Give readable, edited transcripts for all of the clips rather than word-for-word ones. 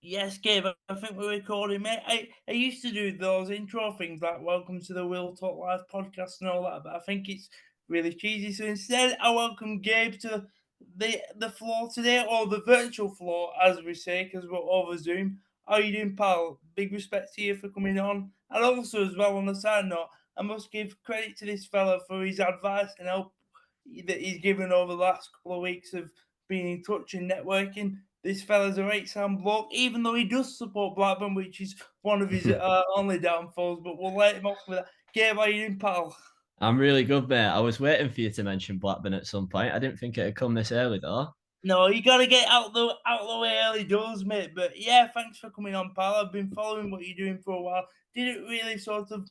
Yes, Gabe, I think we're recording, mate. I used to do those intro things like welcome to the Wheeltalklife podcast and all that, but I think it's really cheesy. So instead, I welcome Gabe to the floor today, or the virtual floor, as we say, because we're over Zoom. How you doing, pal? Big respect to you for coming on. And also, as well, on the side note, I must give credit to this fella for his advice and help that he's given over the last couple of weeks of being in touch and networking. This fella's a right sound bloke, even though he does support Blackburn, which is one of his only downfalls. But we'll let him off with that. Gabe, how you doing, pal? I'm really good, mate. I was waiting for you to mention Blackburn at some point. I didn't think it'd come this early, though. No, you gotta get out the way early doors, mate. But yeah, thanks for coming on, pal. I've been following what you're doing for a while. Didn't really sort of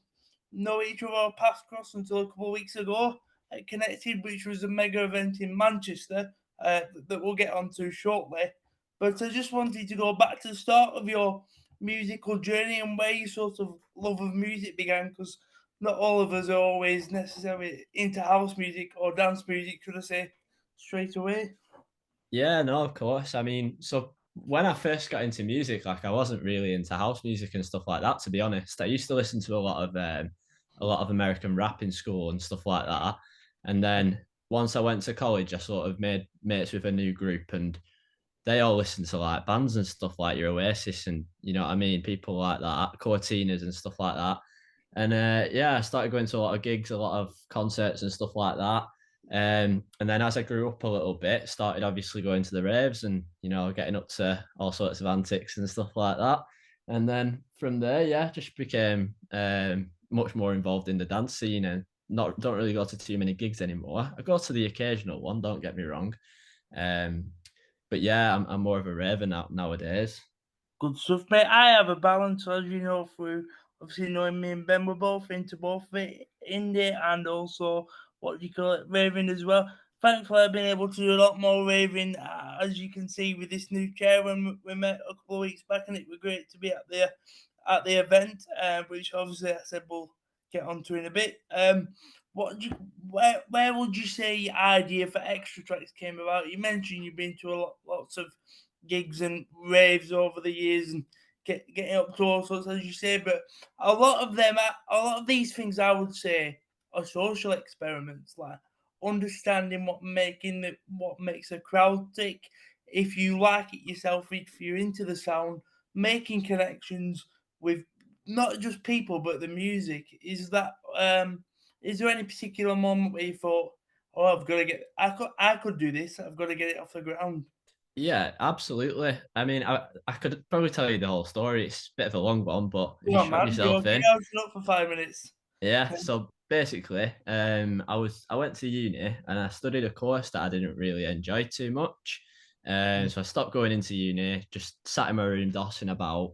know each other or pass across until a couple of weeks ago at Connected, which was a mega event in Manchester that we'll get onto shortly. But I just wanted to go back to the start of your musical journey and where your sort of love of music began, because not all of us are always necessarily into house music or dance music, should I say, straight away. Yeah, no, of course. I mean, so when I first got into music, like I wasn't really into house music and stuff like that, to be honest. I used to listen to a lot of American rap in school and stuff like that. And then once I went to college, I sort of made mates with a new group and they all listen to like bands and stuff like your Oasis and you know what I mean, people like that, Cortinas and stuff like that. And yeah, I started going to a lot of gigs, a lot of concerts and stuff like that. And then as I grew up a little bit, started obviously going to the raves and you know getting up to all sorts of antics and stuff like that. And then from there, yeah, just became much more involved in the dance scene and not don't really go to too many gigs anymore. I go to the occasional one, don't get me wrong. Um, but yeah, I'm more of a raver nowadays. Good stuff, mate. I have a balance, as you know, through obviously knowing me and Ben were both into both indie and also what do you call it, raving as well. Thankfully, I've been able to do a lot more raving, as you can see with this new chair when we met a couple of weeks back, and it was great to be at the event, which obviously I said we'll get onto in a bit. What do you, where would you say your idea for extra tracks came about? You mentioned you've been to lots of gigs and raves over the years and getting up to all sorts, as you say. But a lot of these things, I would say, are social experiments, like understanding what makes a crowd tick. If you like it yourself, if you're into the sound, making connections with not just people but the music. Is there any particular moment where you thought, "Oh, I could do this. I've got to get it off the ground." Yeah, absolutely. I mean, I could probably tell you the whole story. It's a bit of a long one, but if Come you on, strap man. yourself Get in, out up for 5 minutes. yeah. So basically, I went to uni and I studied a course that I didn't really enjoy too much. So I stopped going into uni, just sat in my room dossing about.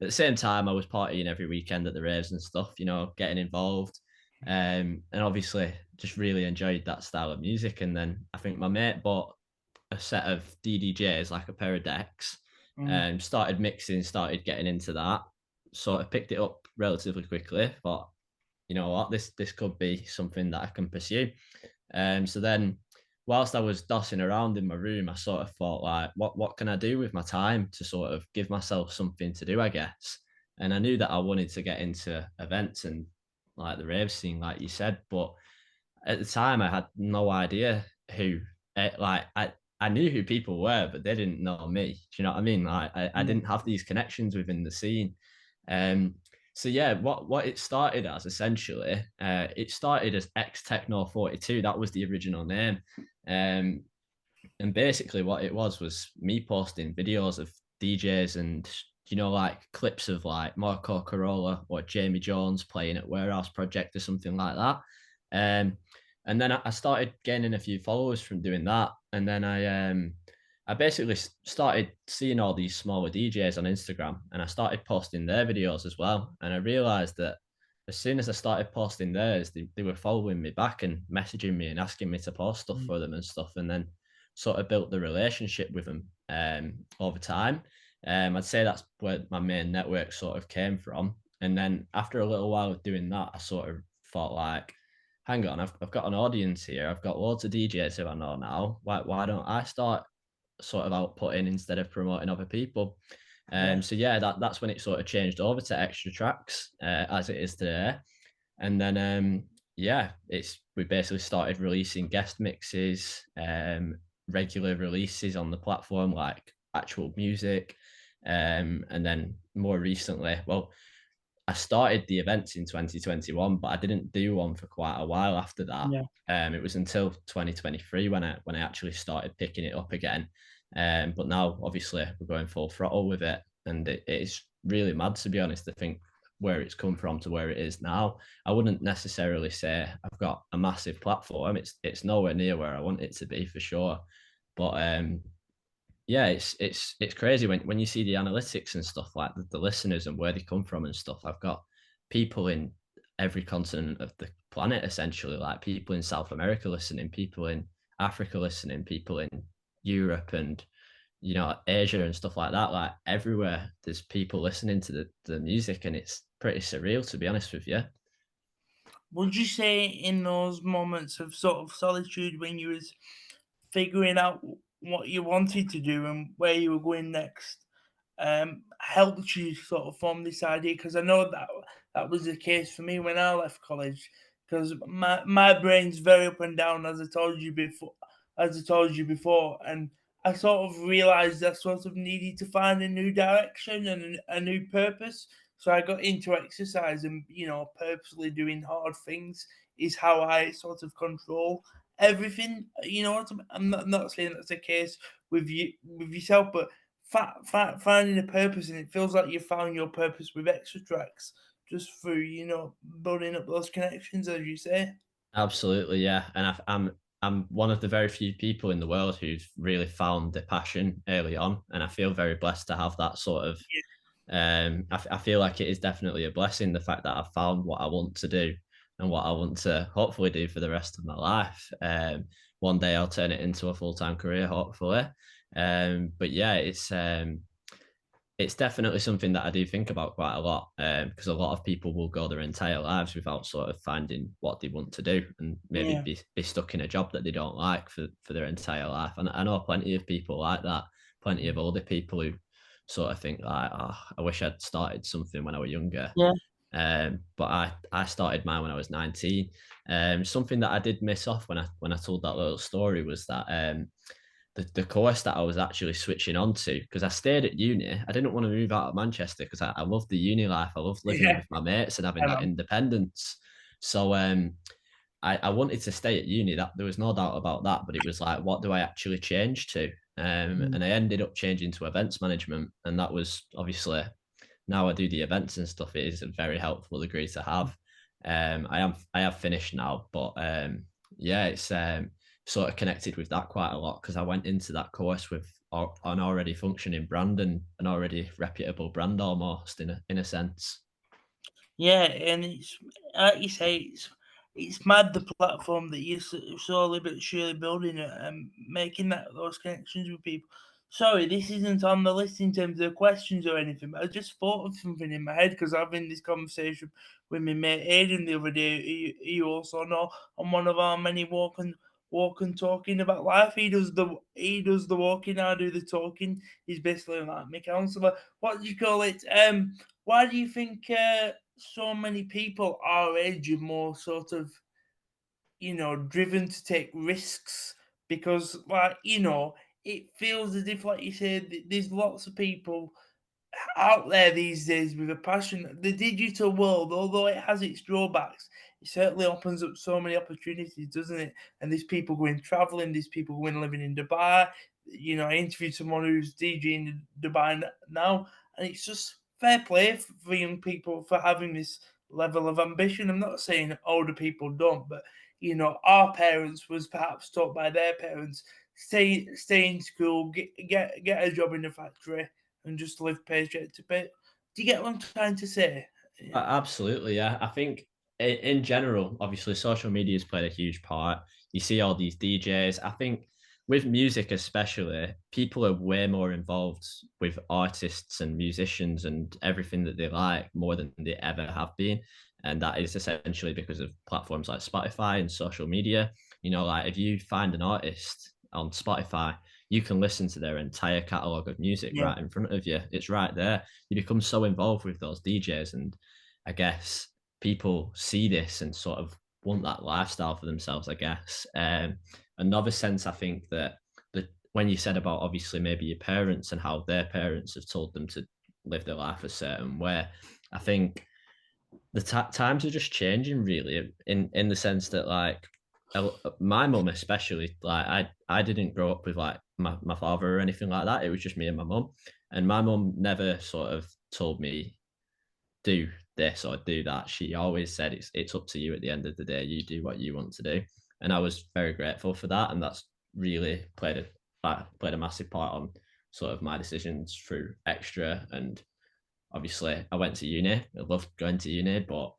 At the same time, I was partying every weekend at the raves and stuff, you know, getting involved. And obviously just really enjoyed that style of music. And then I think my mate bought a set of DDJs, like a pair of decks, Mm. and started mixing, started getting into that. Sort of picked it up relatively quickly. Thought, you know what, this could be something that I can pursue. So then, whilst I was dossing around in my room, I sort of thought like, what can I do with my time to sort of give myself something to do, I guess. And I knew that I wanted to get into events and like the rave scene, like you said, but at the time I had no idea who like I knew who people were, but they didn't know me. Do you know what I mean? Like I Mm. didn't have these connections within the scene. Um so yeah, what it started as essentially, it started as X Techno 42. That was the original name. Um and basically what it was me posting videos of DJs and you know like clips of like Marco Carola or Jamie Jones playing at Warehouse Project or something like that. Um, and then I started gaining a few followers from doing that, and then I basically started seeing all these smaller DJs on Instagram, and I started posting their videos as well, and I realized that as soon as I started posting theirs, they were following me back and messaging me and asking me to post stuff Mm. for them and stuff. And then sort of built the relationship with them over time. I'd say that's where my main network sort of came from. And then after a little while of doing that, I sort of thought like, hang on, I've got an audience here. I've got loads of DJs who I know now. Why don't I start sort of outputting instead of promoting other people? Yeah. So yeah, that's when it sort of changed over to XtraTrax as it is today. And then yeah, we basically started releasing guest mixes, regular releases on the platform, like actual music. And then more recently, well, I started the events in 2021, but I didn't do one for quite a while after that. Yeah. It was until 2023 when I actually started picking it up again. But now, obviously, we're going full throttle with it, and it's really mad, to be honest. I think where it's come from to where it is now. I wouldn't necessarily say I've got a massive platform. It's nowhere near where I want it to be for sure. But yeah, it's crazy when you see the analytics and stuff, like the listeners and where they come from and stuff. I've got people in every continent of the planet, essentially, like people in South America listening, people in Africa listening, people in Europe and Asia and stuff like that. Like everywhere there's people listening to the music, and it's pretty surreal, to be honest with you. Would you say in those moments of sort of solitude when you was figuring out what you wanted to do and where you were going next, helped you sort of form this idea? Because I know that that was the case for me when I left college. Because my brain's very up and down, as I told you before, and I sort of realized I sort of needed to find a new direction and a new purpose. So I got into exercise, and purposely doing hard things is how I sort of control everything. You know what I'm not saying that's the case with yourself, but finding a purpose, and it feels like you found your purpose with XtraTrax just through building up those connections, as you say. Absolutely, yeah. And I'm one of the very few people in the world who's really found the passion early on, and I feel very blessed to have that sort of. I feel like it is definitely a blessing, the fact that I've found what I want to do and what I want to hopefully do for the rest of my life. One day I'll turn it into a full-time career, hopefully. But yeah, it's definitely something that I do think about quite a lot, because a lot of people will go their entire lives without sort of finding what they want to do, and maybe Yeah, be stuck in a job that they don't like for their entire life. And I know plenty of people like that, plenty of older people who sort of think like, oh, I wish I'd started something when I was younger. yeah, But I started mine when I was 19. Something that I did miss off when I told that little story was that the course that I was actually switching on to, because I stayed at uni. I didn't want to move out of Manchester because I loved the uni life. I loved living yeah. with my mates and having I that know. independence. So I wanted to stay at uni. That there was no doubt about that. But it was like, what do I actually change to? Mm. And I ended up changing to events management, and that was obviously, now I do the events and stuff. It is a very helpful degree to have. I have finished now, but yeah, it's sort of connected with that quite a lot because I went into that course with an already functioning brand and an already reputable brand, almost in a sense. Yeah, and it's like you say, it's mad the platform that you're slowly but surely building it and making those connections with people. Sorry, this isn't on the list in terms of questions or anything, but I just thought of something in my head because I've been this conversation with my mate Aidan the other day. You also know on one of our many walk and talking about life. He does the walking, I do the talking. He's basically like my counselor. What do you call it? Why do you think so many people our age are more sort of, driven to take risks? Because, like, it feels as if, like you said, there's lots of people out there these days with a passion. The digital world, although it has its drawbacks, it certainly opens up so many opportunities, doesn't it? And there's people going traveling, there's people going living in Dubai. I interviewed someone who's DJing in Dubai now, and it's just fair play for young people for having this level of ambition. I'm not saying older people don't, but our parents was perhaps taught by their parents, stay in school, get a job in a factory, and just live paycheck to pay. Do you get what I'm trying to say? Yeah. Absolutely, yeah. I think in general, obviously, social media has played a huge part. You see all these DJs. I think with music, especially, people are way more involved with artists and musicians and everything that they like more than they ever have been. And that is essentially because of platforms like Spotify and social media. Like if you find an artist on Spotify, you can listen to their entire catalog of music Yeah. right in front of you. It's right there. You become so involved with those DJs, and I guess people see this and sort of want that lifestyle for themselves, I guess. Another sense, I think that when you said about obviously maybe your parents and how their parents have told them to live their life a certain way, I think the times are just changing really in the sense that like my mum especially, like I didn't grow up with like my father or anything like that. It was just me and my mum, and my mum never sort of told me do this or do that. She always said it's up to you at the end of the day. You do what you want to do, and I was very grateful for that, and that's really played a massive part on sort of my decisions through Extra. And obviously I went to uni. I loved going to uni, but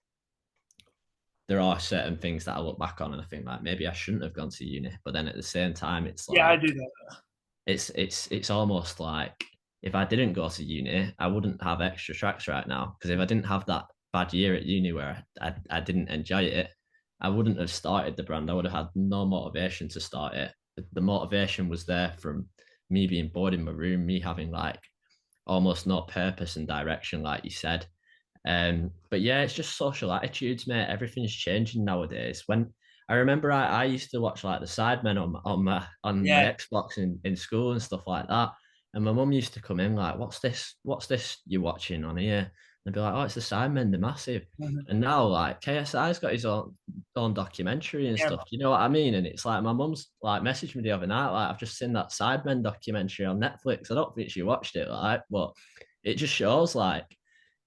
there are certain things that I look back on and I think like maybe I shouldn't have gone to uni. But then at the same time, it's Yeah, I like do that. it's almost like if I didn't go to uni, I wouldn't have XtraTrax right now. Because if I didn't have that bad year at uni where I didn't enjoy it, I wouldn't have started the brand. I would have had no motivation to start it. The motivation was there from me being bored in my room, me having like almost no purpose and direction, like you said. But yeah, it's just social attitudes, mate. Everything's changing nowadays. When I remember I used to watch like the Sidemen on my Yeah. Xbox in school and stuff like that. And my mum used to come in like, what's this? What's this you're watching on here? And be like, oh, it's the Sidemen, they're massive. Mhm. And now like KSI's got his own documentary and Yeah. stuff. Do you know what I mean? And it's like my mum's like messaged me the other night, like, I've just seen that Sidemen documentary on Netflix. I don't think she watched it, like, but it just shows like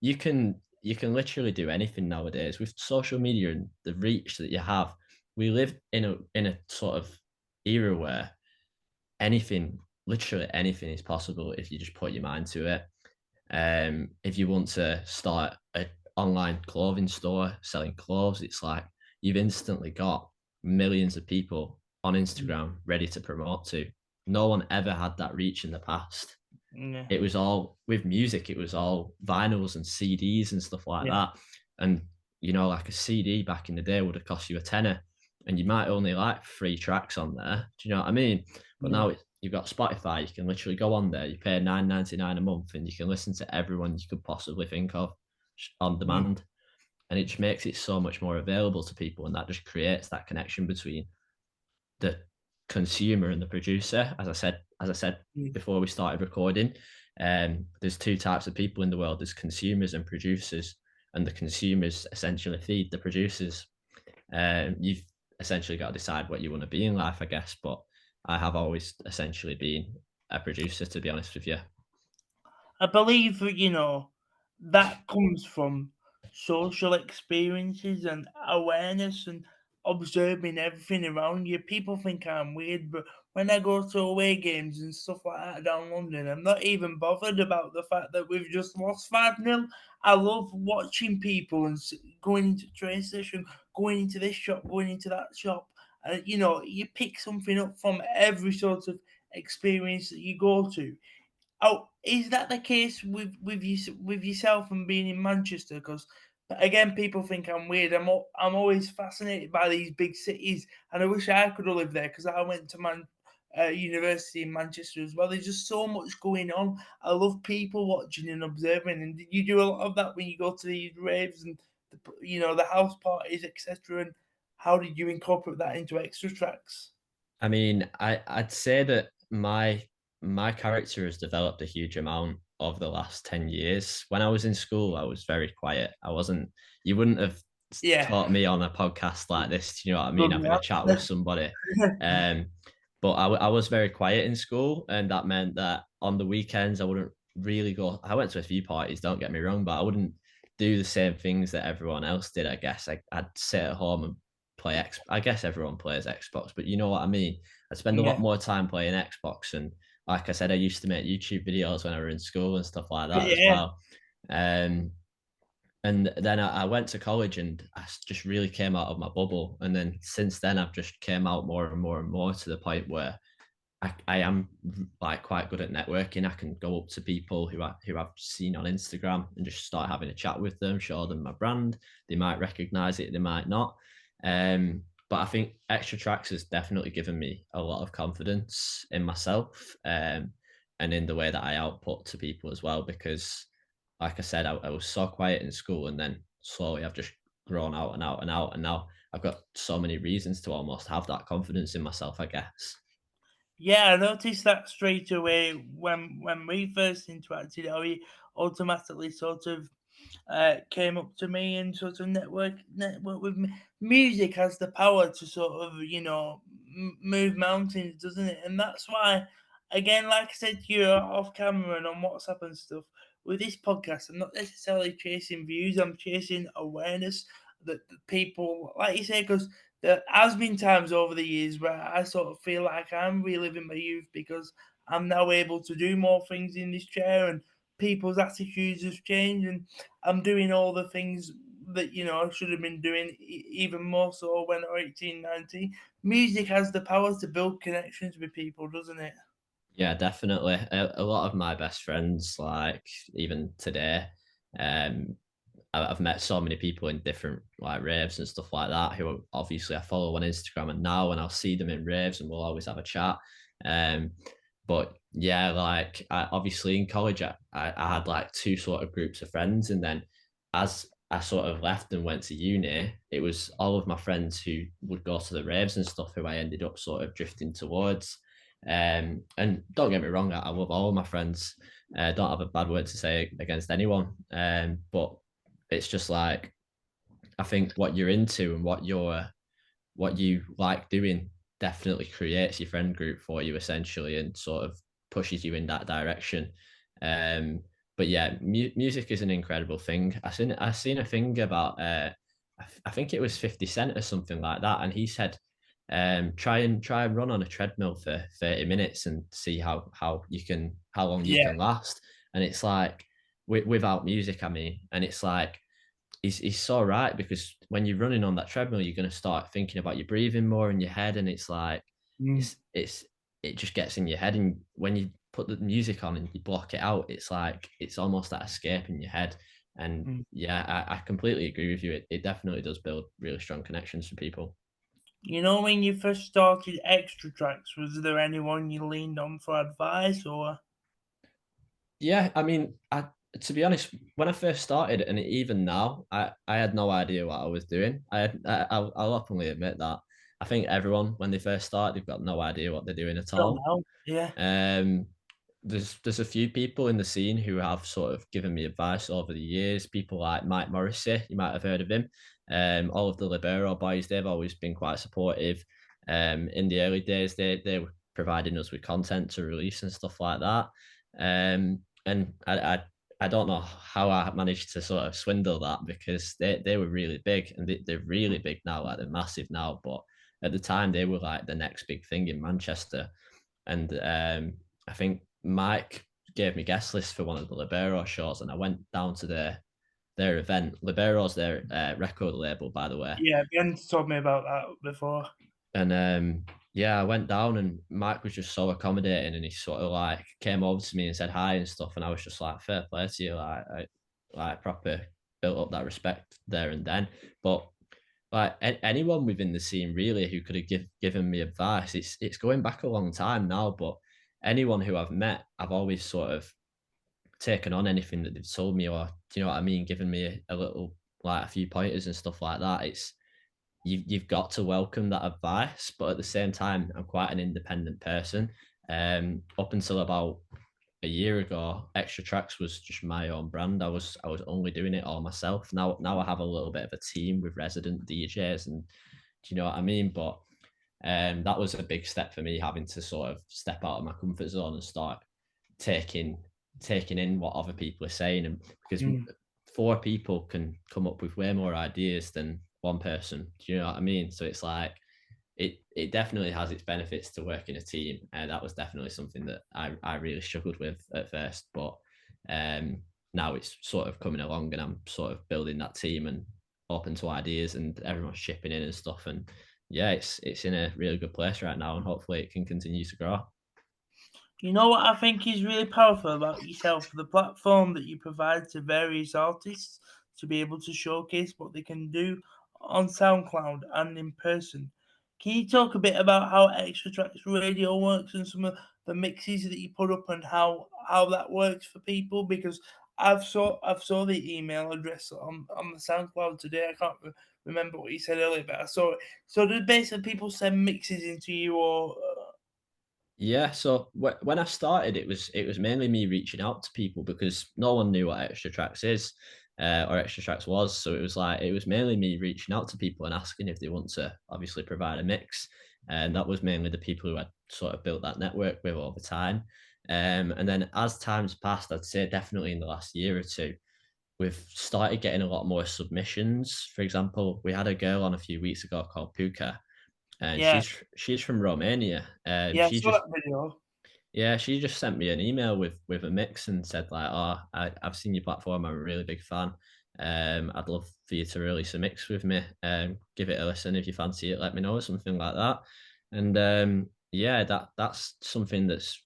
you can literally do anything nowadays with social media and the reach that you have. We live in a sort of era where anything, literally anything, is possible if you just put your mind to it. If you want to start an online clothing store selling clothes, it's like you've instantly got millions of people on Instagram ready to promote to. No one ever had that reach in the past. Yeah. It was all with music, it was all vinyls and CDs and stuff like Yeah. that. And like a CD back in the day would have cost you a tenner, and you might only like 3 tracks on there. Do you know what I mean? But Yeah. now you've got Spotify, you can literally go on there, you pay $9.99 a month, and you can listen to everyone you could possibly think of on Yeah. demand. And it just makes it so much more available to people, and that just creates that connection between the consumer and the producer. As I said Yeah. before we started recording, there's two types of people in the world: there's consumers and producers, and the consumers essentially feed the producers. You've essentially got to decide what you want to be in life, I guess. But I have always essentially been a producer, to be honest with you. I believe that, that comes from social experiences and awareness and observing everything around you. People think I'm weird, but when I go to away games and stuff like that down London, I'm not even bothered about the fact that we've just lost 5-0. I love watching people and going into the train station, going into this shop, going into that shop. And, you pick something up from every sort of experience that you go to. Oh, is that the case with you with yourself and being in Manchester? Because again, people think I'm weird. I'm always fascinated by these big cities, and I wish I could have lived there because I went to university in Manchester as well. There's just so much going on. I love people watching and observing, and you do a lot of that when you go to these raves and the house parties, etc. And how did you incorporate that into Extra Tracks? I mean, I'd say that my character has developed a huge amount over the last 10 years. When I was in school, I was very quiet. I wasn't, you wouldn't have Yeah, taught me on a podcast like this, you know what I mean, good having a chat with man. somebody. Um, but I was very quiet in school, and that meant that on the weekends I wouldn't really go. I went to a few parties, don't get me wrong, but I wouldn't do the same things that everyone else did. I guess I'd sit at home and play X. I guess everyone plays Xbox, but you know what I mean. I spend a lot Yeah, more time playing Xbox, and like I said, I used to make YouTube videos when I were in school and stuff like that as yeah, well. Um, and then I went to college, and I just really came out of my bubble. And then since then, I've just came out more and more and more to the point where I am like quite good at networking. I can go up to people who I've seen on Instagram and just start having a chat with them, show them my brand. They might recognize it, they might not. but I think XtraTrax has definitely given me a lot of confidence in myself, and in the way that I output to people as well. Because, like I said, I was so quiet in school, and then slowly I've just grown out and out and out, and now I've got so many reasons to almost have that confidence in myself, I guess. Yeah, I noticed that straight away when we first interacted. How he automatically sort of came up to me and sort of network with me. Music has the power to sort of move mountains, doesn't it? And that's why, again, like I said to you off camera and on WhatsApp and stuff, with this podcast, I'm not necessarily chasing views. I'm chasing awareness that people, like you say, because there has been times over the years where I sort of feel like I'm reliving my youth because I'm now able to do more things in this chair and people's attitudes have changed and I'm doing all the things that I should have been doing even more so when I was 18, 19. Music has the power to build connections with people, doesn't it? Yeah, definitely. A lot of my best friends, like even today, um, I've met so many people in different like raves and stuff like that who obviously I follow on Instagram and now, and I'll see them in raves and we'll always have a chat. Um, but yeah, like obviously in college, I had like two sort of groups of friends, and then as I sort of left and went to uni, it was all of my friends who would go to the raves and stuff who I ended up sort of drifting towards. And don't get me wrong, I love all my friends. Don't have a bad word to say against anyone. But it's just like I think what you're into and what you like doing definitely creates your friend group for you essentially, and sort of pushes you in that direction. Um, but yeah, music is an incredible thing. I seen a thing about I think it was 50 Cent or something like that, and he said try and run on a treadmill for 30 minutes and see how long you Yeah. can last. And it's like without music, I mean, and it's like he's so right, because when you're running on that treadmill, you're going to start thinking about your breathing more in your head, and it's like Mm, it's it just gets in your head, and when you put the music on and you block it out, it's like it's almost that escape in your head. And mm. yeah, I completely agree with you. It definitely does build really strong connections for people. When you first started XtraTrax, was there anyone you leaned on for advice or? Yeah, I mean, to be honest, when I first started, and even now, I had no idea what I was doing. I'll openly admit that. I think everyone, when they first start, they've got no idea what they're doing at Still all. now? Yeah. Um, there's a few people in the scene who have sort of given me advice over the years. People like Mike Morrissey, you might have heard of him. All of the Libero boys, they've always been quite supportive. In the early days, they were providing us with content to release and stuff like that. And I don't know how I managed to sort of swindle that, because they were really big, and they're really big now, like they're massive now. But at the time, they were like the next big thing in Manchester. And I think Mike gave me guest list for one of the Libero shows, and I went down to their event. Libero's their record label, by the way. Yeah, Ben's told me about that before. And yeah, I went down, and Mike was just so accommodating, and he sort of like came over to me and said hi and stuff, and I was just like, fair play to you, like proper built up that respect there and then. But like anyone within the scene really who could have given me advice, it's going back a long time now, but anyone who I've met, I've always sort of taken on anything that they've told me, or do you know what I mean, given me a little, like a few pointers and stuff like that. It's you've got to welcome that advice, but at the same time, I'm quite an independent person. Up until about a year ago, XtraTrax was just my own brand. I was only doing it all myself. Now I have a little bit of a team with resident DJs, and do you know what I mean? But that was a big step for me, having to sort of step out of my comfort zone and start taking taking in what other people are saying, and because Mm. four people can come up with way more ideas than one person. Do you know what I mean? So it's like it definitely has its benefits to work in a team, and that was definitely something that I really struggled with at first. But um, now it's sort of coming along, and I'm sort of building that team and open to ideas, and everyone's chipping in and stuff. And yeah, it's in a really good place right now, and hopefully it can continue to grow. You know what I think is really powerful about yourself? The platform that you provide to various artists to be able to showcase what they can do on SoundCloud and in person. Can you talk a bit about how XtraTrax radio works and some of the mixes that you put up and how that works for people? Because I've saw the email address on the SoundCloud today. I can't remember what you said earlier, but I saw it. So do basically people send mixes into you, or Yeah, so when I started, it was mainly me reaching out to people because no one knew what XtraTrax is, or XtraTrax was. So it was mainly me reaching out to people and asking if they want to obviously provide a mix, and that was mainly the people who had sort of built that network with over time. And then as time's passed, I'd say definitely in the last year or two, we've started getting a lot more submissions. For example, we had a girl on a few weeks ago called Puka, and yeah, she's from Romania. yeah, I saw that video. Yeah, she just sent me an email with a mix and said like, "Oh, I've seen your platform. I'm a really big fan. I'd love for you to release a mix with me. Give it a listen. If you fancy it, let me know," or something like that. And yeah, that's something that's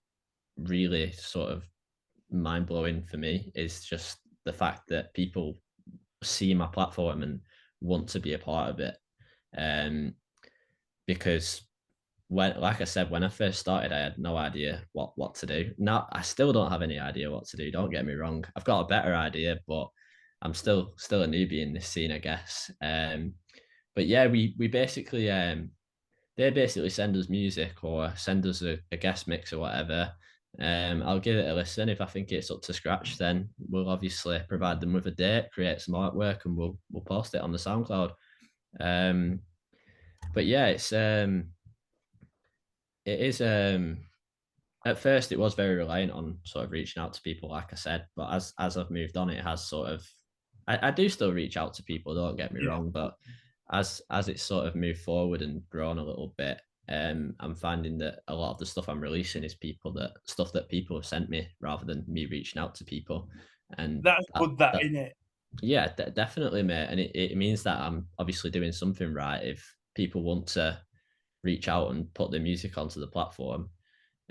really sort of mind blowing for me. Is just the fact that people see my platform and want to be a part of it. Um, because when, like I said, when I first started, I had no idea what to do. Now I still don't have any idea what to do. Don't get me wrong. I've got a better idea, but I'm still a newbie in this scene, I guess. But yeah, we basically they basically send us music or send us a guest mix or whatever. I'll give it a listen. If I think it's up to scratch, then we'll obviously provide them with a date, create some artwork, and we'll post it on the SoundCloud. Um, but yeah, it is at first it was very reliant on sort of reaching out to people, like I said, but as I've moved on, it has sort of I do still reach out to people, don't get me Yeah, wrong, but as it's sort of moved forward and grown a little bit, I'm finding that a lot of the stuff I'm releasing is people that stuff that people have sent me rather than me reaching out to people. And that's good, that, isn't it? yeah, definitely, mate. And it means that I'm obviously doing something right if people want to reach out and put their music onto the platform.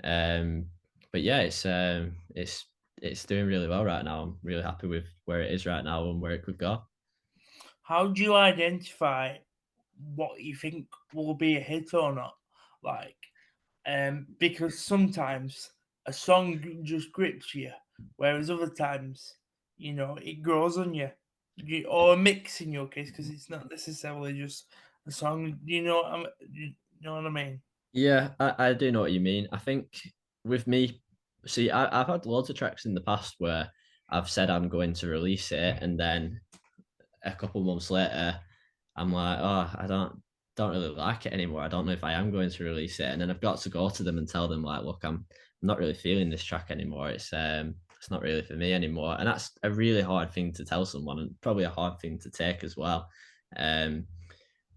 Um, but yeah, it's doing really well right now. I'm really happy with where it is right now and where it could go. How do you identify what you think will be a hit or not? Like, because sometimes a song just grips you, whereas other times, it grows on you. Or a mix in your case, because it's not necessarily just a song. You know what I mean? Yeah, I do know what you mean. I think with me, see, I've had loads of tracks in the past where I've said I'm going to release it, and then a couple months later, I'm like, oh, I don't really like it anymore. I don't know if I am going to release it, and then I've got to go to them and tell them like, look, I'm not really feeling this track anymore. It's not really for me anymore, and that's a really hard thing to tell someone, and probably a hard thing to take as well. Um,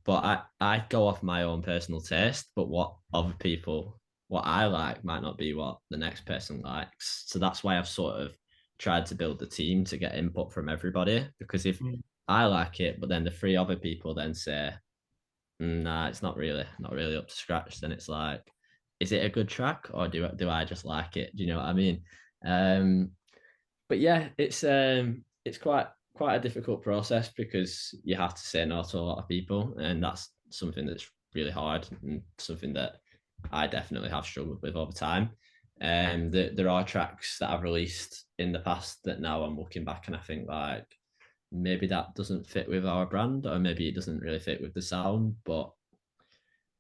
but I go off my own personal taste, but what I like might not be what the next person likes. So that's why I've sort of tried to build the team to get input from everybody. Because if Mm. I like it, but then the three other people then say, nah, it's not really up to scratch, then it's like, is it a good track or do I just like it? Do you know what I mean? Um, but yeah, it's quite a difficult process because you have to say no to a lot of people, and that's something that's really hard and something that I definitely have struggled with over time. There are tracks that I've released in the past that now I'm looking back and I think like maybe that doesn't fit with our brand or maybe it doesn't really fit with the sound, but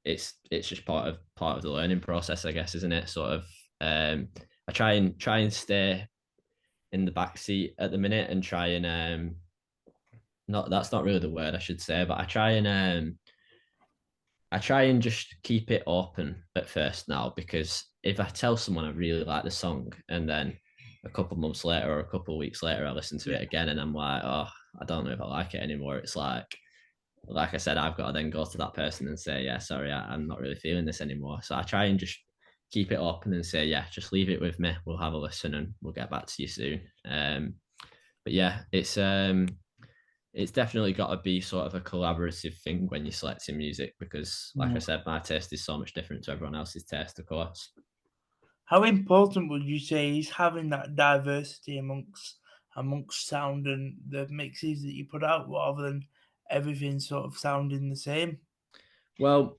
it's just part of the learning process, I guess, isn't it? Sort of I try and stay in the back seat at the minute and try and not that's not really the word I should say, but I try and just keep it open at first now because if I tell someone I really like the song and then a couple of months later or a couple of weeks later I listen to Yeah. it again and I'm like, oh, I don't know if I like it anymore. It's like I said, I've got to then go to that person and say, yeah, sorry, I'm not really feeling this anymore. So I try and just keep it open and say, yeah, just leave it with me. We'll have a listen and we'll get back to you soon. But yeah, it's definitely got to be sort of a collaborative thing when you're selecting music because, like I Mm. said, my taste is so much different to everyone else's taste, of course. How important would you say is having that diversity amongst sound and the mixes that you put out, rather than everything sort of sounding the same? Well,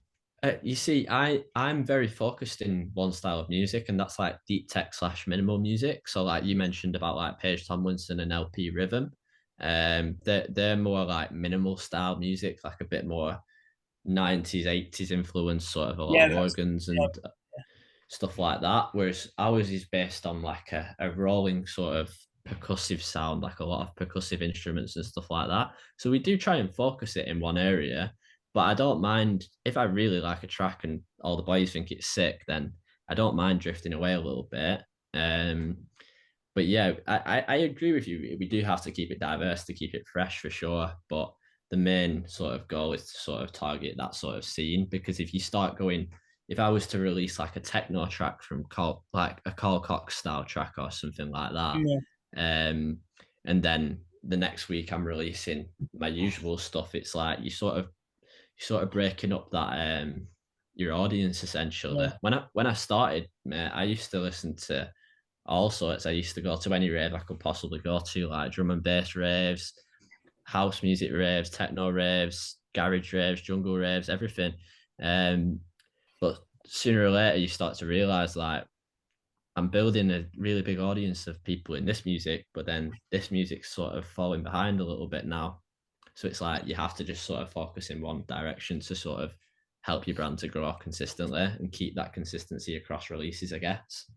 You see, I'm very focused in one style of music, and that's like deep tech slash minimal music. So like you mentioned about like Paige Tomlinson and LP Rhythm, they're more like minimal style music, like a bit more 90s 80s influence, sort of a lot Yeah, of that's organs and stuff like that. Whereas ours is based on like a rolling sort of percussive sound, like a lot of percussive instruments and stuff like that. So we do try and focus it in one area, but I don't mind if I really like a track and all the boys think it's sick, then I don't mind drifting away a little bit. Um, but yeah, I agree with you. We do have to keep it diverse to keep it fresh for sure. But the main sort of goal is to sort of target that sort of scene, because if you start going, if I was to release like a techno track from like a Carl Cox style track or something like that, yeah, um, and then the next week I'm releasing my usual stuff, it's like you sort of breaking up that your audience essentially. yeah, When I started, mate, I used to listen to all sorts. I used to go to any rave I could possibly go to, like drum and bass raves, house music raves, techno raves, garage raves, jungle raves, everything. Um, but sooner or later, you start to realize like I'm building a really big audience of people in this music, but then this music's sort of falling behind a little bit now. So it's like you have to just sort of focus in one direction to sort of help your brand to grow consistently and keep that consistency across releases, I guess.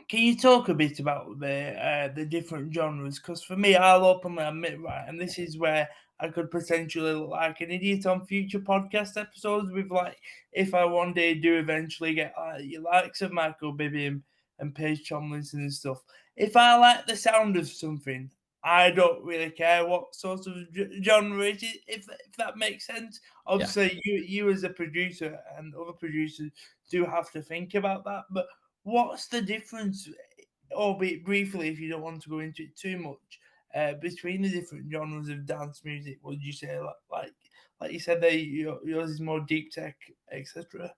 Can you talk a bit about the different genres? Because for me, I'll openly admit, right, and this is where I could potentially look like an idiot on future podcast episodes. With like, if I one day do eventually get your likes of Michael Bibby and Paige Tomlinson and stuff. If I like the sound of something, I don't really care what sort of genre it is. If that makes sense. Yeah. Obviously, you as a producer and other producers do have to think about that, but what's the difference, albeit briefly, if you don't want to go into it too much, between the different genres of dance music? Would you say, like you said, yours is more deep tech, etc.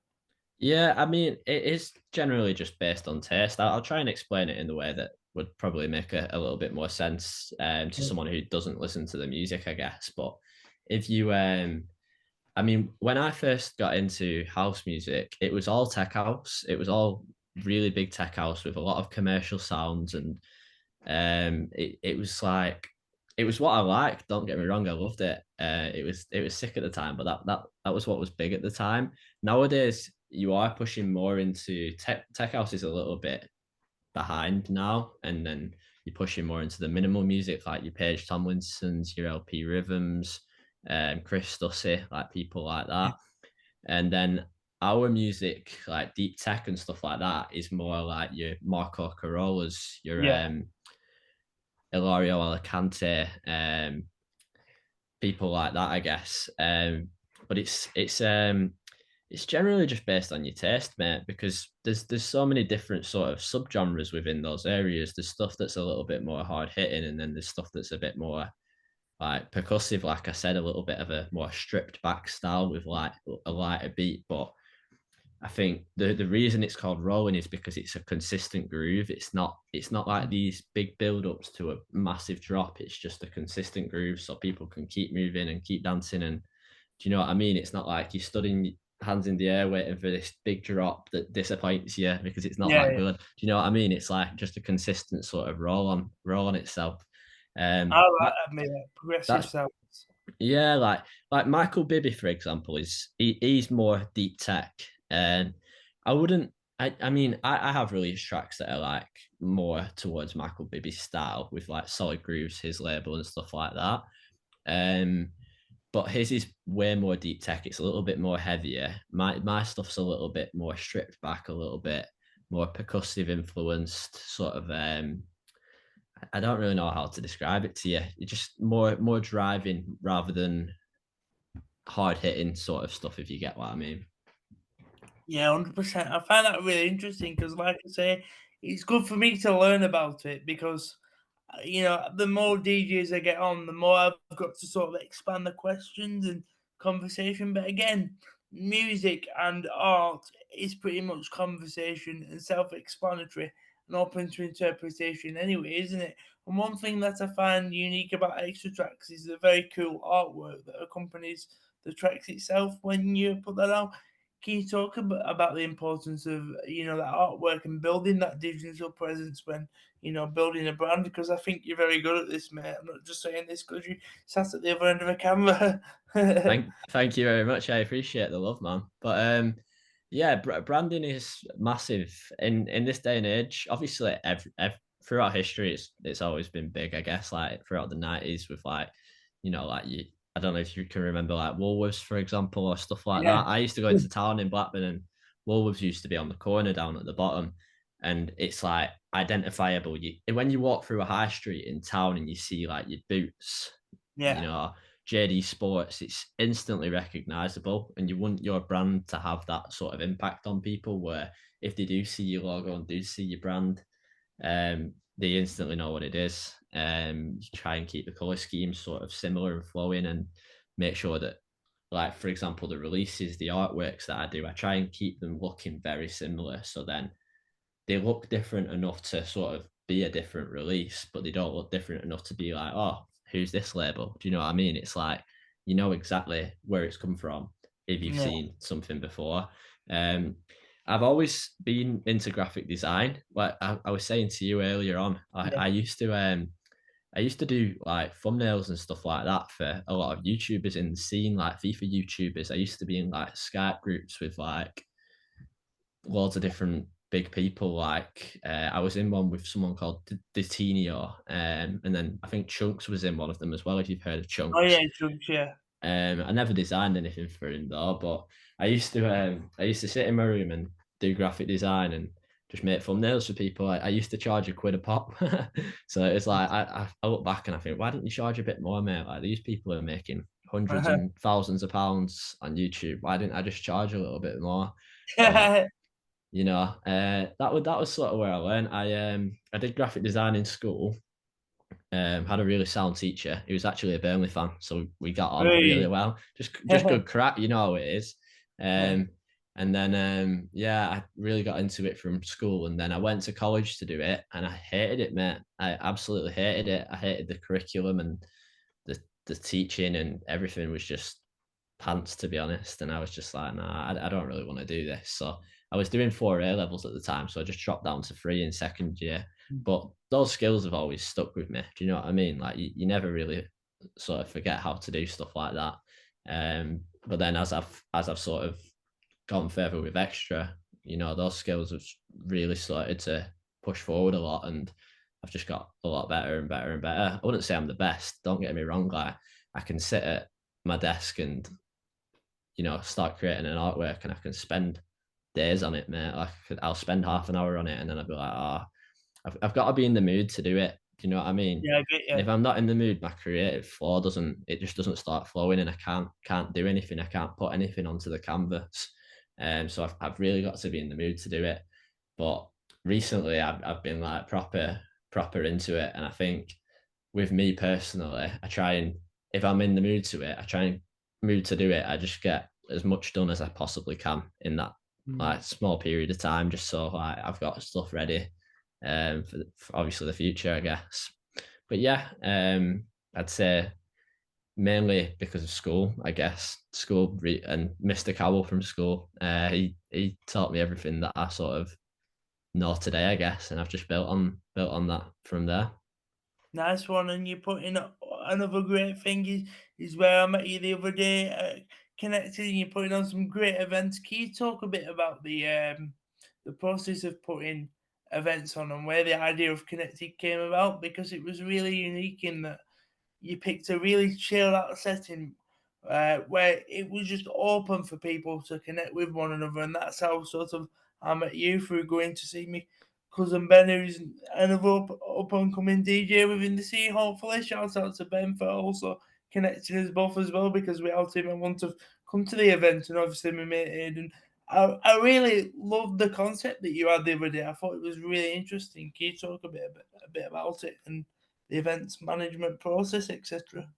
Yeah, I mean, it is generally just based on taste. I'll try and explain it in the way that would probably make a little bit more sense to Yeah, someone who doesn't listen to the music, I guess. But if you, I mean, when I first got into house music, it was all tech house. It was all really big tech house with a lot of commercial sounds, and it was like it was what I liked. Don't get me wrong, I loved it. It was sick at the time, but that was what was big at the time. Nowadays, you are pushing more into tech house is a little bit behind now, and then you're pushing more into the minimal music, like your Paige Tomlinsons, your LP Rhythms, Chris Stussy, like people like that. And then our music, like deep tech and stuff like that, is more like your Marco Carolas, your yeah, Ilario Alicante, people like that, I guess. But it's generally just based on your taste, mate, because there's so many different sort of subgenres within those areas. There's stuff that's a little bit more hard hitting, and then there's stuff that's a bit more like percussive, like I said, a little bit of a more stripped back style with like a lighter beat. But I think the reason it's called rolling is because it's a consistent groove. It's not like these big build ups to a massive drop. It's just a consistent groove, so people can keep moving and keep dancing. And do you know what I mean? It's not like you're studying hands in the air waiting for this big drop that disappoints you because it's not that yeah. good. Do you know what I mean? It's like just a consistent sort of roll on itself. I like That that, mate. Progressive that's sounds. yeah, like Michael Bibby, for example, he's more deep tech, and I wouldn't. I mean, I have released tracks that are like more towards Michael Bibby's style with like solid grooves, his label and stuff like that. Um, but his is way more deep tech. It's a little bit more heavier. My stuff's a little bit more stripped back, a little bit more percussive influenced, sort of I don't really know how to describe it to you. It's just more driving rather than hard hitting sort of stuff, if you get what I mean. Yeah, 100%. I find that really interesting because, like I say, it's good for me to learn about it because the more DJs I get on, the more I've got to sort of expand the questions and conversation. But again, music and art is pretty much conversation and self-explanatory and open to interpretation anyway, isn't it? And one thing that I find unique about XtraTrax is the very cool artwork that accompanies the tracks itself when you put that out. Can you talk about the importance of that artwork and building that digital presence when building a brand? Because I think you're very good at this, mate. I'm not just saying this because you sat at the other end of a camera. Thank you very much. I appreciate the love, man. But yeah, branding is massive in this day and age. Obviously, throughout history, it's always been big. I guess like throughout the 90s with like, like you. I don't know if you can remember like Woolworths, for example, or stuff like Yeah, that. I used to go into town in Blackburn, and Woolworths used to be on the corner down at the bottom, and it's like identifiable. When you walk through a high street in town and you see like your boots, yeah, JD Sports, it's instantly recognizable, and you want your brand to have that sort of impact on people where if they do see your logo and do see your brand, they instantly know what it is. You try and keep the color scheme sort of similar and flowing, and make sure that, like for example, the releases, the artworks that I do, I try and keep them looking very similar. So then they look different enough to sort of be a different release, but they don't look different enough to be like, oh, who's this label? Do you know what I mean? It's like you know exactly where it's come from if you've yeah, seen something before. Um, I've always been into graphic design. Like I was saying to you earlier on, yeah. I used to do like thumbnails and stuff like that for a lot of YouTubers in the scene, like FIFA YouTubers. I used to be in like Skype groups with like loads of different big people. Like I was in one with someone called Detinio, and then I think Chunks was in one of them as well. If you've heard of Oh Chunks, yeah, drugs, yeah. I never designed anything for him though, but I used to sit in my room and do graphic design and just make thumbnails for people. I used to charge £1 a pop, so it's like I look back and I think, why didn't you charge a bit more, mate? Like these people are making hundreds and thousands of pounds on YouTube. Why didn't I just charge a little bit more? But that was sort of where I learned. I did graphic design in school. Had a really sound teacher. He was actually a Burnley fan, so we got on really Really? well. Just good crack, you know how it is. Yeah. And then yeah, I really got into it from school, and then I went to college to do it, and I hated it, mate. I absolutely hated it. I hated the curriculum and the teaching, and everything was just pants, to be honest. And I was just like, nah, I don't really want to do this. So I was doing 4 A levels at the time, so I just dropped down to 3 in second year. But those skills have always stuck with me. Do you know what I mean? Like you never really sort of forget how to do stuff like that. But then as I've sort of gone further with extra, those skills have really started to push forward a lot, and I've just got a lot better and better and better. I wouldn't say I'm the best. Don't get me wrong. Like I can sit at my desk and start creating an artwork, and I can spend days on it, mate. Like I'll spend half an hour on it, and then I'll be like, I've got to be in the mood to do it. Do you know what I mean? Yeah, I get And you. if I'm not in the mood, my creative flow just doesn't start flowing, and I can't do anything. I can't put anything onto the canvas. So I've really got to be in the mood to do it. But recently, I've been like proper into it, and I think with me personally, I try and if I'm in the mood to it, I try and mood to do it. I just get as much done as I possibly can in that like small period of time, just so like I've got stuff ready for obviously the future, I guess. But yeah, I'd say mainly because of school, I guess. And Mr. Cowell from school, he taught me everything that I sort of know today, I guess, and I've just built on that from there. Nice one, and you put in another great thing is where I met you the other day, connected, and you're putting on some great events. Can you talk a bit about the process of putting events on and where the idea of Connected came about? Because it was really unique in that you picked a really chill out setting where it was just open for people to connect with one another, and that's how sort of I met you through going to see me cousin Ben, who's another up and coming DJ within the scene. Hopefully, shout out to Ben for also connecting us both as well, because we helped him and want to come to the event, and obviously my mate Aidan. I really loved the concept that you had the other day. I thought it was really interesting. Can you talk a bit about it and the events management process, etc.?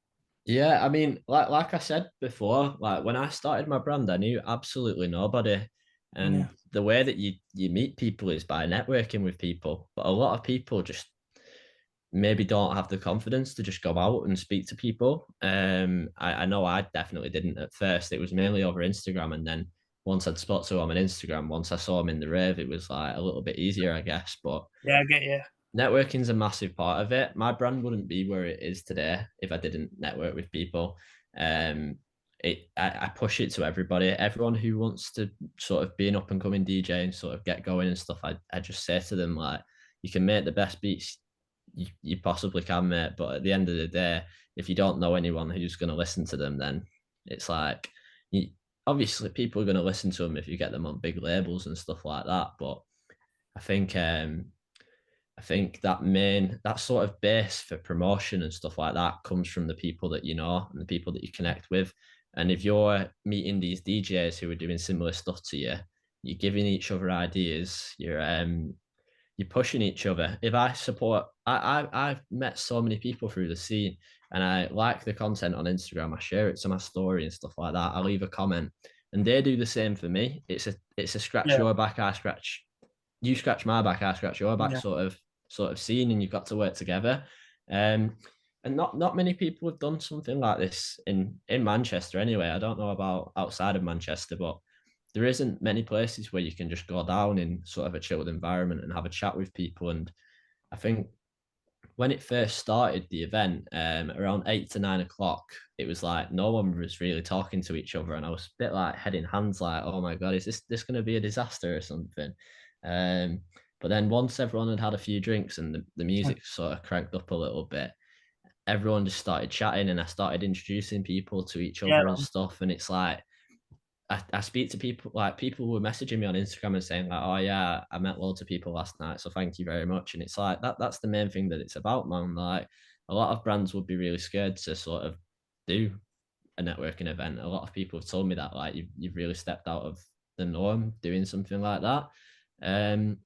Yeah, I mean, like I said before, like when I started my brand, I knew absolutely nobody. Yeah, And the way that you meet people is by networking with people. But a lot of people just maybe don't have the confidence to just go out and speak to people. I know I definitely didn't at first. It was mainly over Instagram, and then once I'd spot to him on Instagram, once I saw him in the rave, it was like a little bit easier, I guess. But Yeah, I get you. networking's a massive part of it. My brand wouldn't be where it is today if I didn't network with people. Um, I push it to everybody, everyone who wants to sort of be an up and coming DJ and sort of get going and stuff. I just say to them like, you can make the best beats you possibly can, mate. But at the end of the day, if you don't know anyone who's going to listen to them, then it's like, you, obviously people are going to listen to them if you get them on big labels and stuff like that. But I think I think that sort of base for promotion and stuff like that comes from the people that you know and the people that you connect with. And if you're meeting these DJs who are doing similar stuff to you, you're giving each other ideas. You're pushing each other. If I support, I've met so many people through the scene, and I like the content on Instagram. I share it to my story and stuff like that. I leave a comment, and they do the same for me. It's a scratch Yeah, your back, I scratch you scratch my back, I scratch your back yeah, sort of scene, and you've got to work together. Um, and not many people have done something like this in Manchester anyway. I don't know about outside of Manchester, but there isn't many places where you can just go down in sort of a chilled environment and have a chat with people. And I think when it first started the event, around 8 to 9 o'clock, it was like no one was really talking to each other, and I was a bit like head in hands, like, oh my god, is this going to be a disaster or something? Um, but then once everyone had had a few drinks and the music sort of cranked up a little bit, everyone just started chatting, and I started introducing people to each yeah, other and stuff. And it's like I speak to people, like people were messaging me on Instagram and saying like, oh yeah, I met loads of people last night, so thank you very much. And it's like that's the main thing that it's about, man. Like a lot of brands would be really scared to sort of do a networking event. A lot of people have told me that like you've really stepped out of the norm doing something like that. Um,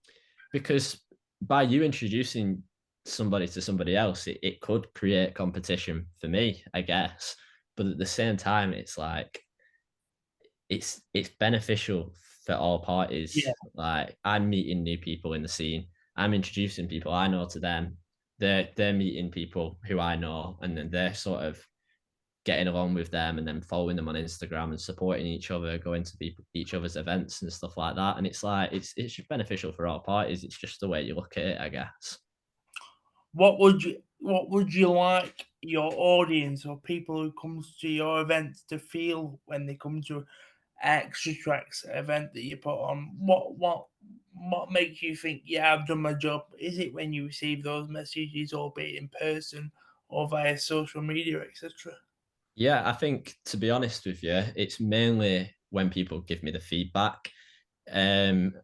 because by you introducing somebody to somebody else, it could create competition for me, I guess. But at the same time, it's like it's beneficial for all parties. yeah. Like I'm meeting new people in the scene. I'm introducing people I know to them. They're meeting people who I know, and then they're sort of getting along with them and then following them on Instagram and supporting each other, going to each other's events and stuff like that. And it's like it's just beneficial for all parties. It's just the way you look at it, I guess. What would you like your audience or people who comes to your events to feel when they come to XtraTrax event that you put on? What makes you think, yeah, I've done my job? Is it when you receive those messages, or be it in person or via social media, etc.? Yeah, I think to be honest with you, it's mainly when people give me the feedback.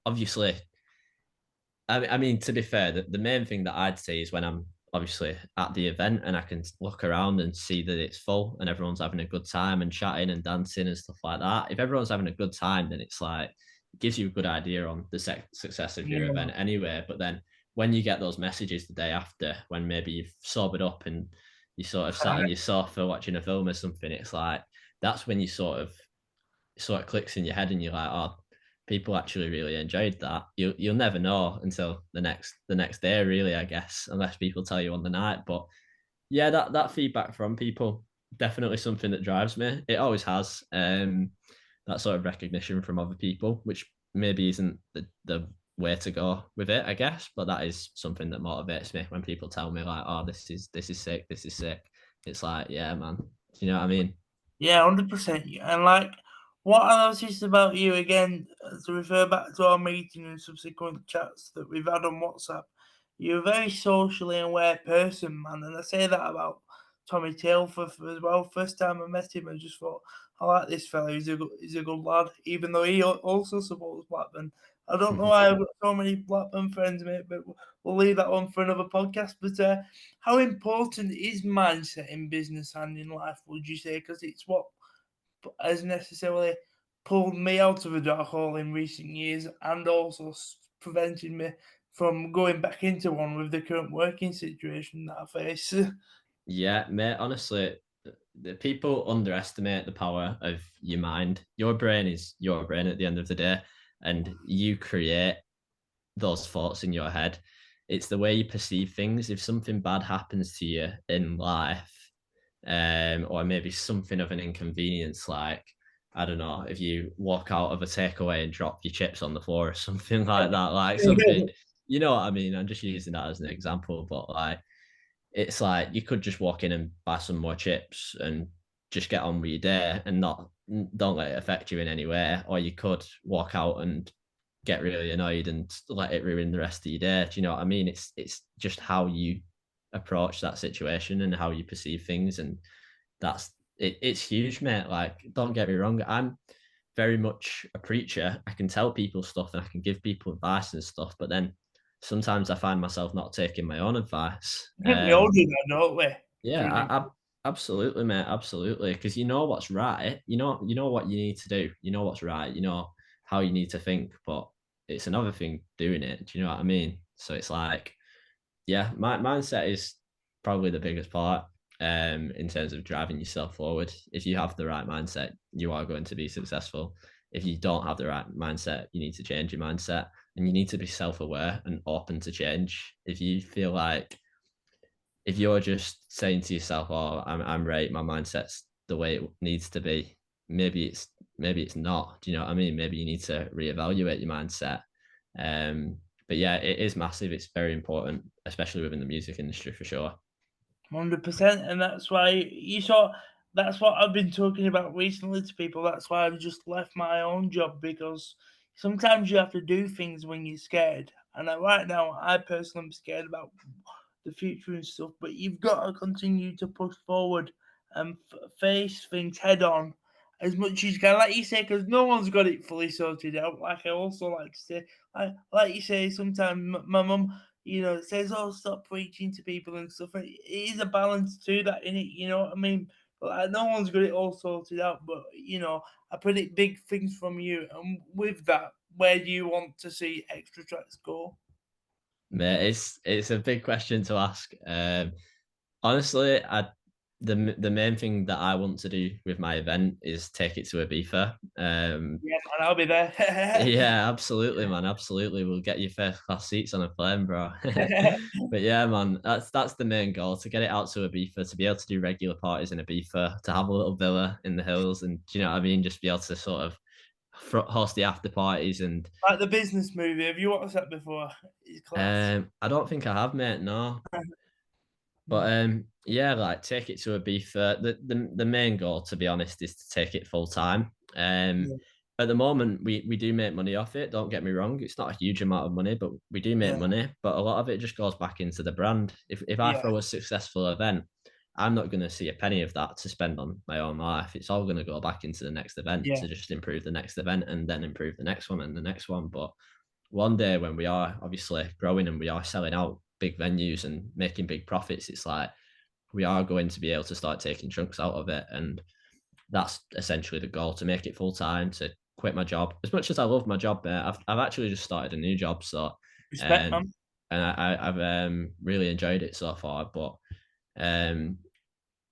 Obviously, I mean, to be fair, the main thing that I'd say is when I'm obviously at the event and I can look around and see that it's full and everyone's having a good time and chatting and dancing and stuff like that. If everyone's having a good time, then it's like it gives you a good idea on the success of your Yeah. event anyway. But then when you get those messages the day after, when maybe you've sobered up and you sort of sat on your sofa watching a film or something, it's like that's when you sort of clicks in your head and you're like, oh, people actually really enjoyed that. You'll never know until the next day, really, I guess, unless people tell you on the night. But yeah, that feedback from people definitely something that drives me. It always has. That sort of recognition from other people, which maybe isn't the way to go with it, I guess. But that is something that motivates me when people tell me like, oh, this is sick, this is sick. It's like, yeah, man. You know what I mean? Yeah, 100%. And like, what I noticed about you again, to refer back to our meeting and subsequent chats that we've had on WhatsApp, you're a very socially aware person, man. And I say that about Tommy Tailforth as well. First time I met him, I just thought, I like this fella. He's a good lad, even though he also supports Blackburn. I don't know why I've got so many Blackburn friends, mate, but we'll leave that one for another podcast. But how important is mindset in business and in life, would you say? Because it's what has necessarily pulled me out of a dark hole in recent years, and also prevented me from going back into one with the current working situation that I face. Yeah, mate, honestly, the people underestimate the power of your mind. Your brain is your brain at the end of the day, and you create those thoughts in your head. it's the way you perceive things. If something bad happens to you in life, or maybe something of an inconvenience, like I don't know, if you walk out of a takeaway and drop your chips on the floor or something like that, like something, you know what I mean? I'm just using that as an example, but like it's like you could just walk in and buy some more chips and just get on with your day and not don't let it affect you in any way, or you could walk out and get really annoyed and let it ruin the rest of your day. Do you know what I mean? It's just how you approach that situation and how you perceive things, and that's it. It's huge, mate. Like, don't get me wrong, I'm very much a preacher. I can tell people stuff and I can give people advice and stuff, but then sometimes I find myself not taking my own advice. I think we all do that, don't we? Yeah, Through the absolutely, mate, absolutely. Because you know what's right. You know what you need to do. You know what's right. You know how you need to think. But it's another thing doing it. Do you know what I mean? So it's like, yeah, my mindset is probably the biggest part in terms of driving yourself forward. If you have the right mindset, you are going to be successful. If you don't have the right mindset, you need to change your mindset, and you need to be self-aware and open to change. If you feel like if you're just saying to yourself, "Oh, I'm right. My mindset's the way it needs to be," maybe it's not. Do you know what I mean? Maybe you need to reevaluate your mindset. Um, but yeah, it is massive. It's very important, especially within the music industry for sure. 100%, and that's why you saw. That's what I've been talking about recently to people. That's why I've just left my own job, because sometimes you have to do things when you're scared. And right now, I personally am scared about the future and stuff. But you've got to continue to push forward and face things head on as much as you can, like you say, because no one's got it fully sorted out. Like I also like to say, like you say, sometimes my mum, it says, "Oh, stop preaching to people and stuff." And it is a balance to that, in it. You know what I mean? Like, no one's got it all sorted out, but I predict big things from you. And with that, where do you want to see XtraTrax go? Mate, it's a big question to ask. Honestly, the main thing that I want to do with my event is take it to Ibiza. Yeah, and I'll be there. Yeah, absolutely, man. Absolutely. We'll get you first class seats on a plane, bro. But yeah, man, that's the main goal, to get it out to Ibiza, to be able to do regular parties in Ibiza, to have a little villa in the hills, and do you know what I mean? Just be able to sort of host the after parties. And Like the business movie. Have you watched that before? It's class. I don't think I have, mate, no. But Mm, yeah, like take it to Ibiza. The main goal, to be honest, is to take it full time. yeah, At the moment, we do make money off it. Don't get me wrong; it's not a huge amount of money, but we do make yeah, money. But a lot of it just goes back into the brand. If I yeah, throw a successful event, I'm not going to see a penny of that to spend on my own life. It's all going to go back into the next event yeah, to just improve the next event, and then improve the next one and the next one. But one day when we are obviously growing and we are selling out big venues and making big profits, it's like we are going to be able to start taking chunks out of it. And that's essentially the goal, to make it full time, to quit my job. As much as I love my job, I've actually just started a new job. So, respect, um, man. and I've really enjoyed it so far. But um,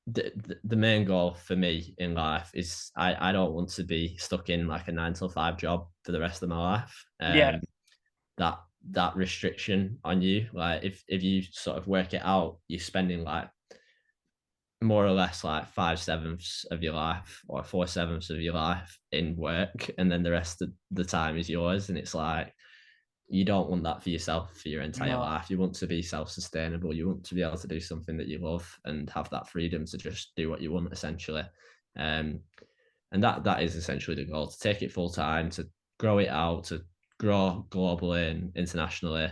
the main goal for me in life is I don't want to be stuck in like a 9 to 5 job for the rest of my life. Yeah, That that restriction on you, like if you sort of work it out, you're spending like more or less like 5/7 of your life or 4/7 of your life in work, and then the rest of the time is yours. And it's like you don't want that for yourself for your entire no, life. You want to be self-sustainable. You want to be able to do something that you love and have that freedom to just do what you want, essentially. Um, and that is essentially the goal, to take it full time, to grow it out, to grow globally and internationally.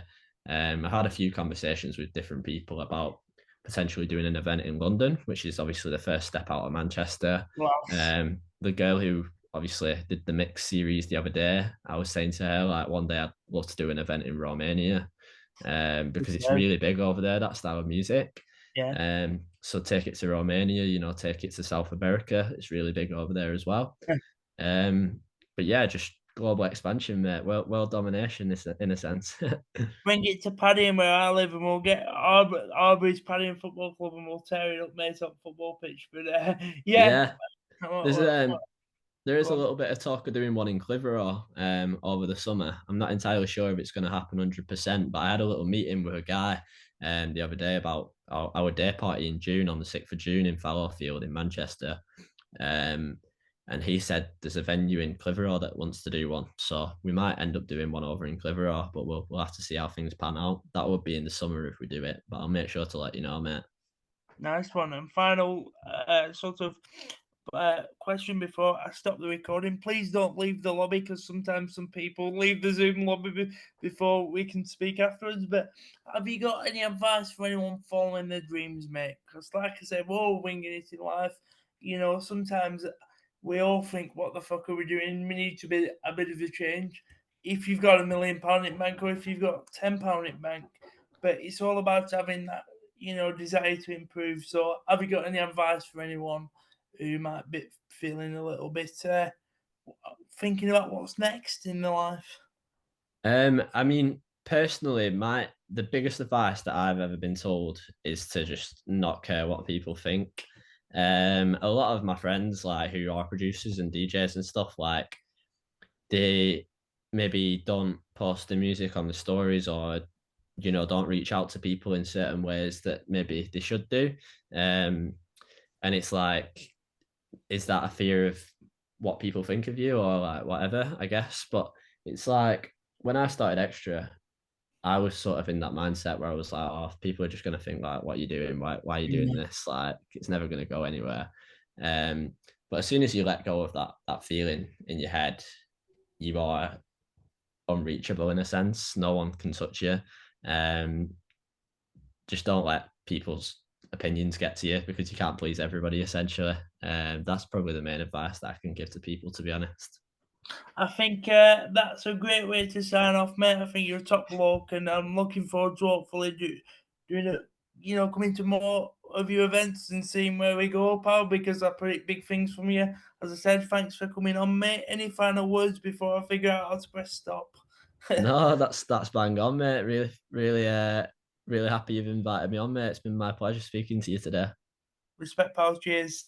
I've had a few conversations with different people about potentially doing an event in London, which is obviously the first step out of Manchester. class. The girl who obviously did the mix series the other day, I was saying to her, like, one day I'd love to do an event in Romania, because it's Yeah, really big over there, that style of music. yeah. So take it to Romania, take it to South America. It's really big over there as well. Um, but yeah, just global expansion, mate. World domination, in a sense. Bring it to Paddy and where I live, and we'll get Arbery's Paddy and Football Club, and we'll tear it up, mate, up football pitch. But yeah, Yeah, what, there's what, what, There is Go a on. little bit of talk of doing one in Clitheroe over the summer. I'm not entirely sure if it's going to happen 100%, but I had a little meeting with a guy the other day about our day party in June on the 6th of June in Fallowfield in Manchester. Um, and he said there's a venue in Clitheroe that wants to do one. So we might end up doing one over in Clitheroe, but we'll have to see how things pan out. That would be in the summer if we do it, but I'll make sure to let you know, mate. Nice one. And final sort of question before I stop the recording. Please don't leave the lobby because sometimes some people leave the Zoom lobby before we can speak afterwards. But have you got any advice for anyone following their dreams, mate? Because, like I said, we're all winging it in life. You know, sometimes we all think, what the fuck are we doing? We need to be a bit of a change. If you've got £1 million in bank or if you've got £10 in bank, but it's all about having that, you know, desire to improve. So, have you got any advice for anyone who might be feeling a little bit thinking about what's next in their life? I mean, personally, the biggest advice that I've ever been told is to just not care what people think. A lot of my friends, like who are producers and DJs and stuff, like they maybe don't post the music on the stories or don't reach out to people in certain ways that maybe they should do. Um, and it's like, is that a fear of what people think of you or like whatever, I guess? But it's like when I started Extra, I was sort of in that mindset where I was like, oh, people are just going to think like, what are you doing? Why are you doing this? Like, it's never going to go anywhere. Um, but as soon as you let go of that feeling in your head, you are unreachable in a sense. No one can touch you. Um, just don't let people's opinions get to you because you can't please everybody essentially. That's probably the main advice that I can give to people, to be honest. I think that's a great way to sign off, mate. I think you're a top bloke, and I'm looking forward to hopefully doing it. You know, coming to more of your events and seeing where we go, pal. Because I predict big things from you. As I said, thanks for coming on, mate. Any final words before I figure out how to press stop? No, that's bang on, mate. Really happy you've invited me on, mate. It's been my pleasure speaking to you today. Respect, pal. Cheers.